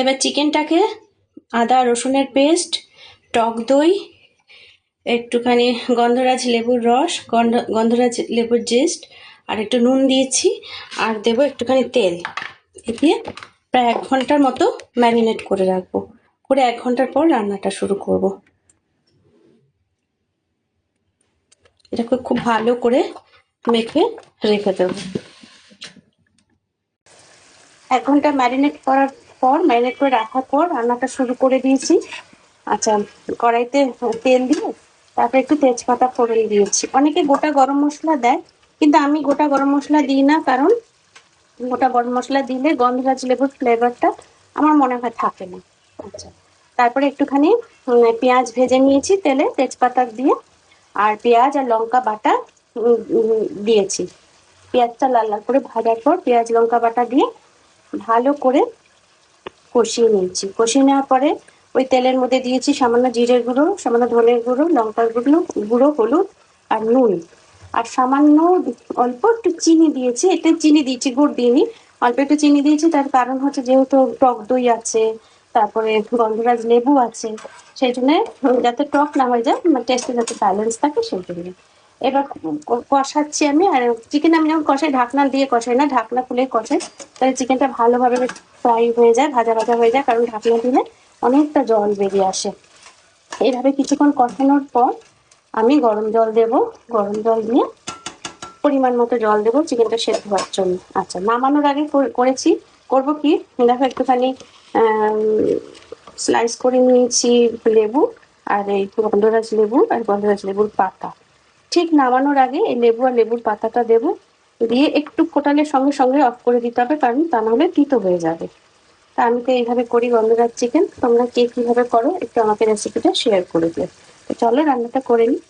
এবার চিকেনটাকে আদা রসুনের পেস্ট, টক দই, একটুখানি গন্ধরাজ লেবুর রস, গন্ধরাজ লেবুর জেস্ট, আর একটু নুন দিয়েছি, আর দেবো একটুখানি তেল। দিয়ে প্রায় 1 ঘন্টার মতো ম্যারিনেট করে রাখবো। করে 1 ঘন্টার পর রান্নাটা শুরু করব। এটাকে খুব ভালো করে মেখে রেখে দেবো। 1 ঘন্টা ম্যারিনেট করে রাখার পর রান্নাটা শুরু করে দিয়েছি। আচ্ছা, কড়াইতে তেল দিয়ে তারপরে একটু তেজপাতা ফোড়ন দিয়েছি। অনেকে গোটা গরম মশলা দেয়, কিন্তু আমি গোটা গরম মশলা দিই না, কারণ গোটা গরম মশলা দিলে গন্ধরাজ লেবুর ফ্লেভারটা আমার মনে হয় থাকে না। আচ্ছা, তারপরে একটুখানি পেঁয়াজ ভেজে নিয়েছি তেলে তেজপাতা দিয়ে, আর পেঁয়াজ আর লঙ্কা বাটা দিয়েছি। পেঁয়াজটা লাল লাল করে ভাজার পর পেঁয়াজ লঙ্কা বাটা দিয়ে ভালো করে কষিয়ে নিয়েছি। কষিয়ে নেওয়ার পরে ওই তেলের মধ্যে দিয়েছি সামান্য জিরের গুঁড়ো, সামান্য ধনের গুঁড়ো, লঙ্কার গুঁড়ো, হলুদ আর নুন, আর সামান্য অল্প একটু চিনি দিয়েছি। এতে চিনি দিয়েছি, গুড় দিইনি, অল্প একটু চিনি দিয়েছি। তার কারণ হচ্ছে যেহেতু টক দই আছে, তারপরে গন্ধরাজ লেবু আছে, সেই জন্য যাতে টক না হয়ে যায়, টেস্টে যাতে ব্যালেন্স থাকে সেই জন্য। এবার কষাচ্ছি আমি। আর চিকেন আমি যখন কষাই ঢাকনা দিয়ে কষাই না, ঢাকনা খুলে কষাই, তাহলে চিকেনটা ভালোভাবে ফ্রাই হয়ে যায়, ভাজা ভাজা হয়ে যায়, কারণ ঢাকনা দিলে অনেকটা জল বেরিয়ে আসে। এইভাবে কিছুক্ষণ কষানোর পর আমি গরম জল দেব। গরম জল দিয়ে পরিমাণ মতো জল দেবো চিকেনটা সেদ্ধ হওয়ার জন্য। আচ্ছা, নামানোর আগে করবো কি, দেখো একটুখানি স্লাইস করে নিয়েছি লেবু, আর এই গন্ধরাজ লেবুর পাতা। ঠিক নামানোর আগে এই লেবু আর লেবুর পাতাটা দেবো, দিয়ে একটু ফোটানোর সঙ্গে সঙ্গে অফ করে দিতে হবে, কারণ তা নাহলে তিতো হয়ে যাবে। তা আমি তো এইভাবে করি গন্ধরাজ চিকেন। তোমরা কে কিভাবে করো একটু আমাকে রেসিপিটা শেয়ার করে দিও। তো চলো রান্নাটা করে নিই।